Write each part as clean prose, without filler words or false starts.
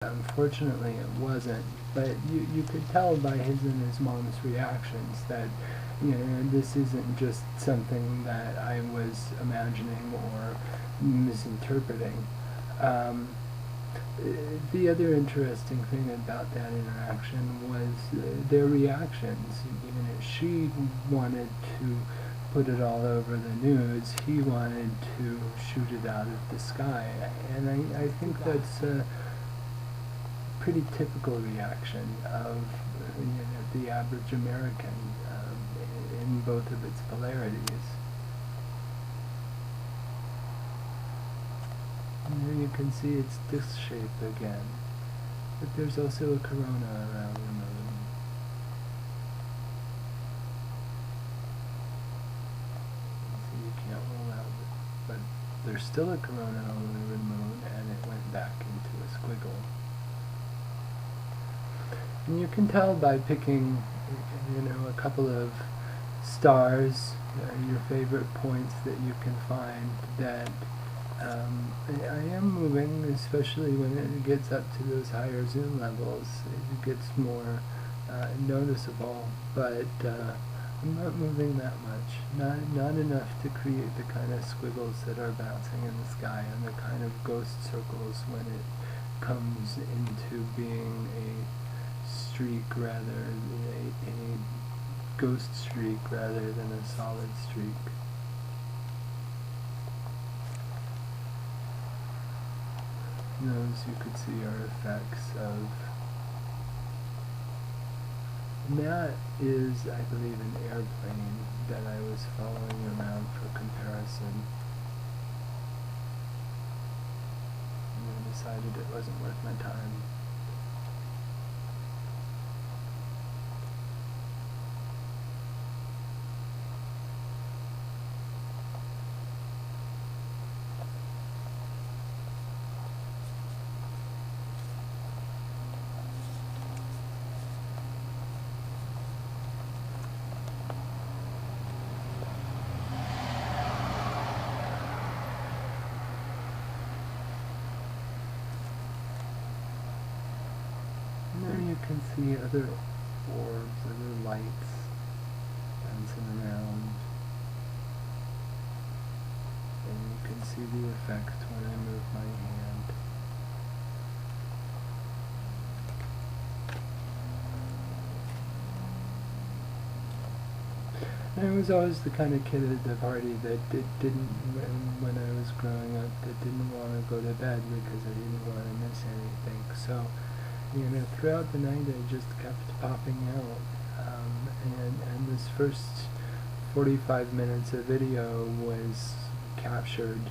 Unfortunately, it wasn't. But you could tell by his and his mom's reactions that, this isn't just something that I was imagining or misinterpreting. The other interesting thing about that interaction was their reactions. She wanted to put it all over the news. He wanted to shoot it out of the sky. And I think that's a pretty typical reaction of the average American in both of its polarities. And there you can see it's disc shape again, but there's also a corona around the moon. So you can't roll out, but there's still a corona over the moon, and it went back into a squiggle. And you can tell by picking, a couple of stars, your favorite points that you can find, that I am moving, especially when it gets up to those higher zoom levels. It gets more noticeable, but I'm not moving that much. Not enough to create the kind of squiggles that are bouncing in the sky and the kind of ghost circles when it comes into being a streak rather than a ghost streak rather than a solid streak. Those you could see are effects of. And that is, I believe, an airplane that I was following around for comparison. And I decided it wasn't worth my time. There you can see other orbs, other lights bouncing around. And you can see the effect when I move my hand. And I was always the kind of kid at the party that didn't, when I was growing up, that didn't want to go to bed because I didn't want to miss anything. So, throughout the night I just kept popping out. And this first 45 minutes of video was captured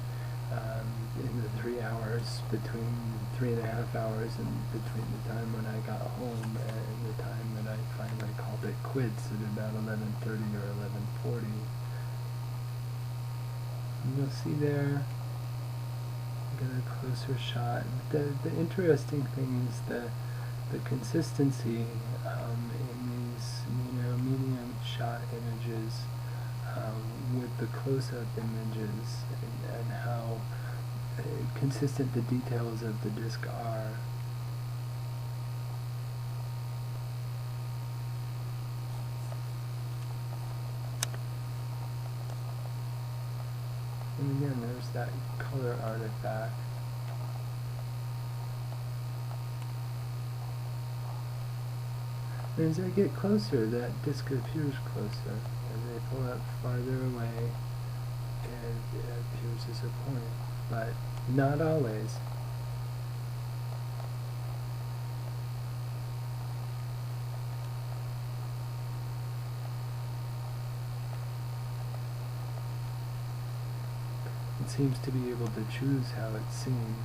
in the 3 hours, between 3.5 hours and between the time when I got home and the time that I finally called it quits at about 11:30 or 11:40. And you'll see there, get a closer shot. The interesting thing is the consistency in these medium shot images with the close-up images, and how consistent the details of the disc are. And again, there's that color artifact. And as I get closer, that disc appears closer. As I pull up farther away, it appears as a point, but not always. It seems to be able to choose how it's seen.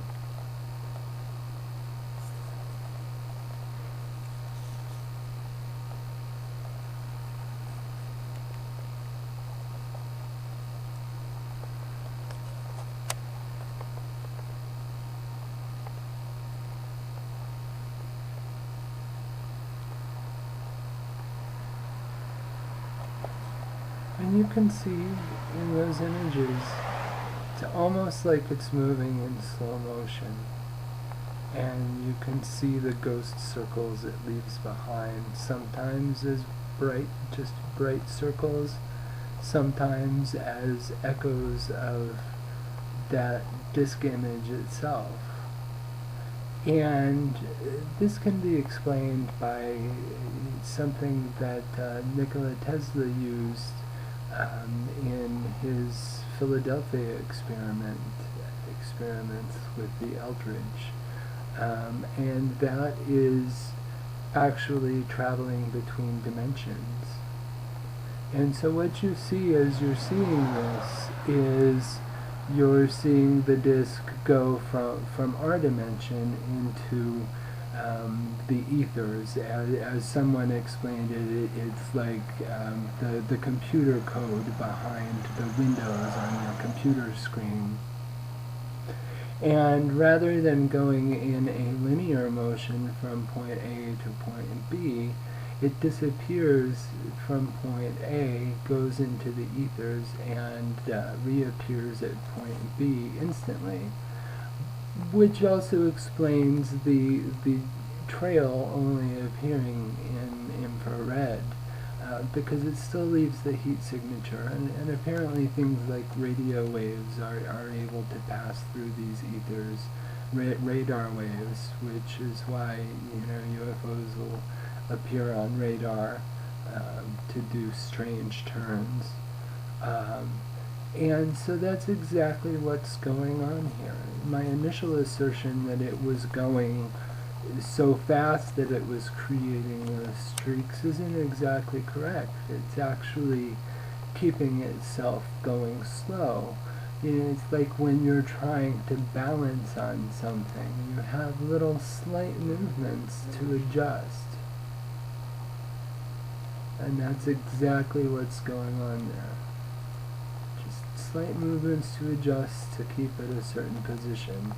And you can see in those images, it's almost like it's moving in slow motion. and you can see the ghost circles it leaves behind, sometimes as just bright circles, sometimes as echoes of that disk image itself. And this can be explained by something that Nikola Tesla used in his Philadelphia experiments with the Eldridge. And that is actually traveling between dimensions. And so what you see as you're seeing this is you're seeing the disk go from our dimension into the ethers. As someone explained it, it's like the computer code behind the windows on your computer screen. And rather than going in a linear motion from point A to point B, it disappears from point A, goes into the ethers, and reappears at point B instantly, which also explains the trail only appearing in infrared, because it still leaves the heat signature, and apparently things like radio waves are able to pass through these ethers, radar waves, which is why UFOs will appear on radar to do strange turns. And so that's exactly what's going on here. My initial assertion that it was going so fast that it was creating those streaks isn't exactly correct. It's actually keeping itself going slow. It's like when you're trying to balance on something, you have little slight movements to adjust. And that's exactly what's going on there. Just slight movements to adjust to keep at a certain position,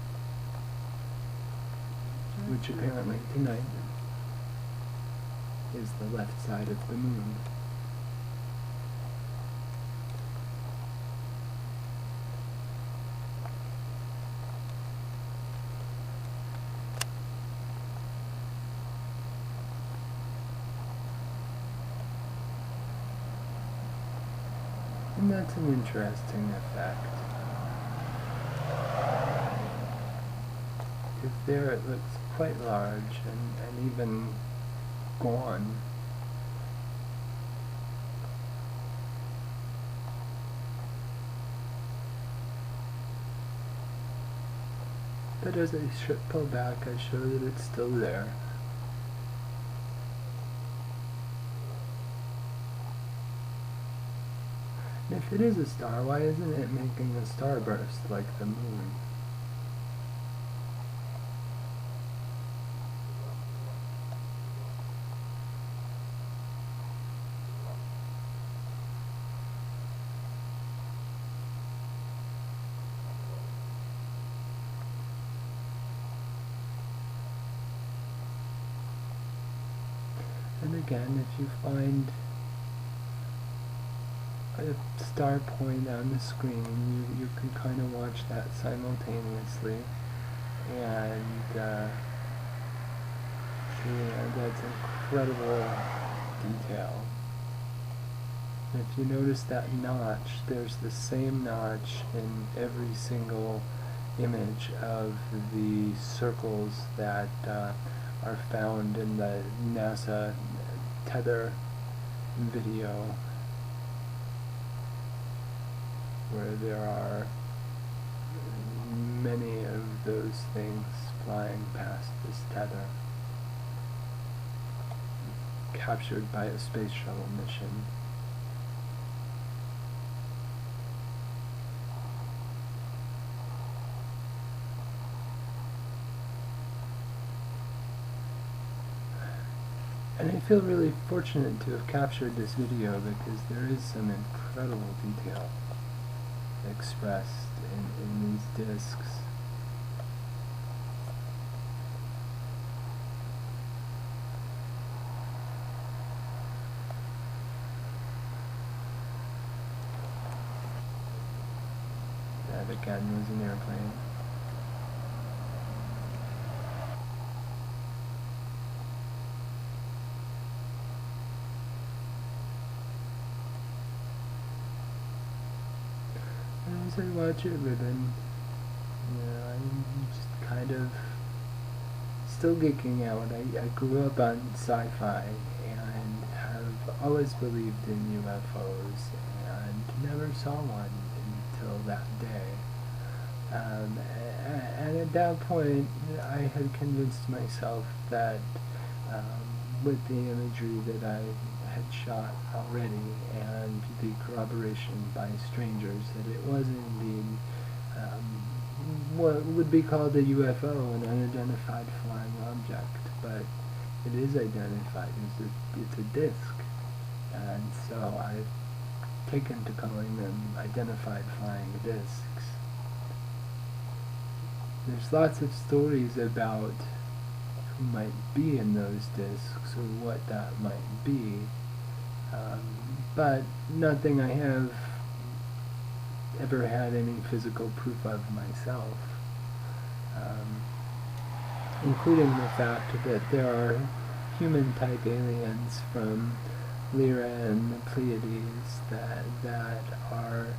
which apparently tonight is the left side of the moon. And that's an interesting effect. Because there it looks quite large and even gone. But as I pull back, I show that it's still there. And if it is a star, why isn't it making a starburst like the moon? And again, if you find a star point on the screen, you can kind of watch that simultaneously, and that's incredible detail. If you notice that notch, there's the same notch in every single image of the circles that are found in the NASA tether video, where there are many of those things flying past this tether, captured by a space shuttle mission. And I feel really fortunate to have captured this video because there is some incredible detail expressed in these discs. That again was an airplane. as I watch it ribbon, I'm just kind of still geeking out. I grew up on sci-fi and have always believed in UFOs and never saw one until that day. And at that point, I had convinced myself that with the imagery that I had shot already and the corroboration by strangers that it was indeed what would be called a UFO, an unidentified flying object, but it is identified as it's a disc, and so I've taken to calling them identified flying discs. There's lots of stories about who might be in those discs or what that might be, but nothing I have ever had any physical proof of myself, including the fact that there are human-type aliens from Lyra and the Pleiades that our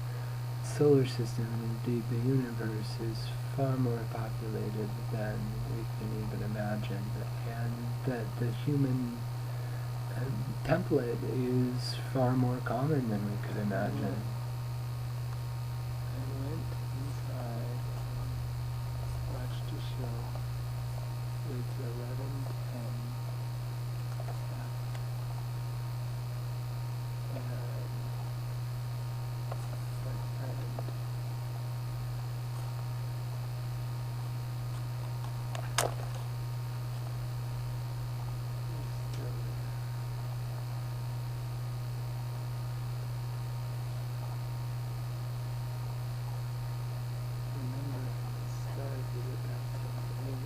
solar system, and indeed the universe, is far more populated than we can even imagine, and that the human template is far more common than we could imagine. I went inside and watched a show. It's 11:10. And my friend is still there. Remember, it started about 8.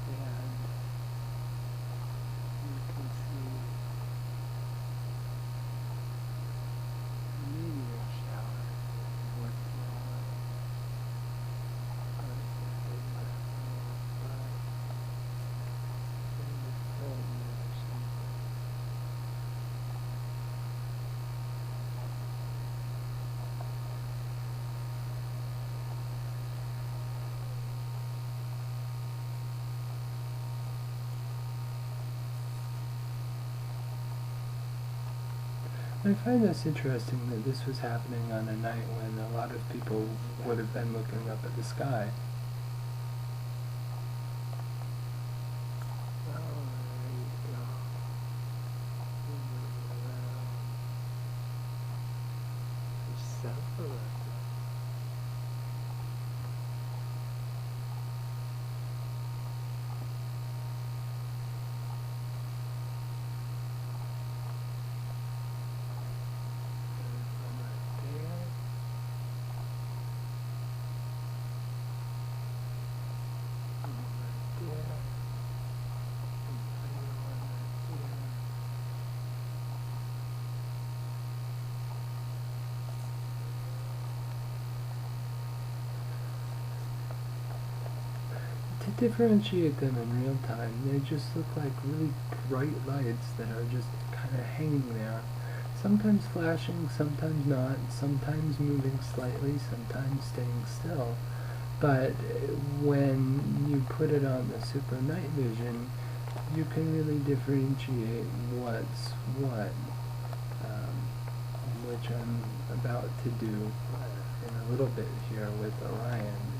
And you can see a meteor shower working on something that goes by in the film or something. I find this interesting that this was happening on a night when a lot of people would have been looking up at the sky. Oh, there you go. Moving around. There's several of them. There's one right there. One right there. And another one right there. To differentiate them in real time, they just look like really bright lights that are just kind of hanging there. Sometimes flashing, sometimes not, sometimes moving slightly, sometimes staying still. But when you put it on the super night vision, you can really differentiate what's what, which I'm about to do in a little bit here with Orion.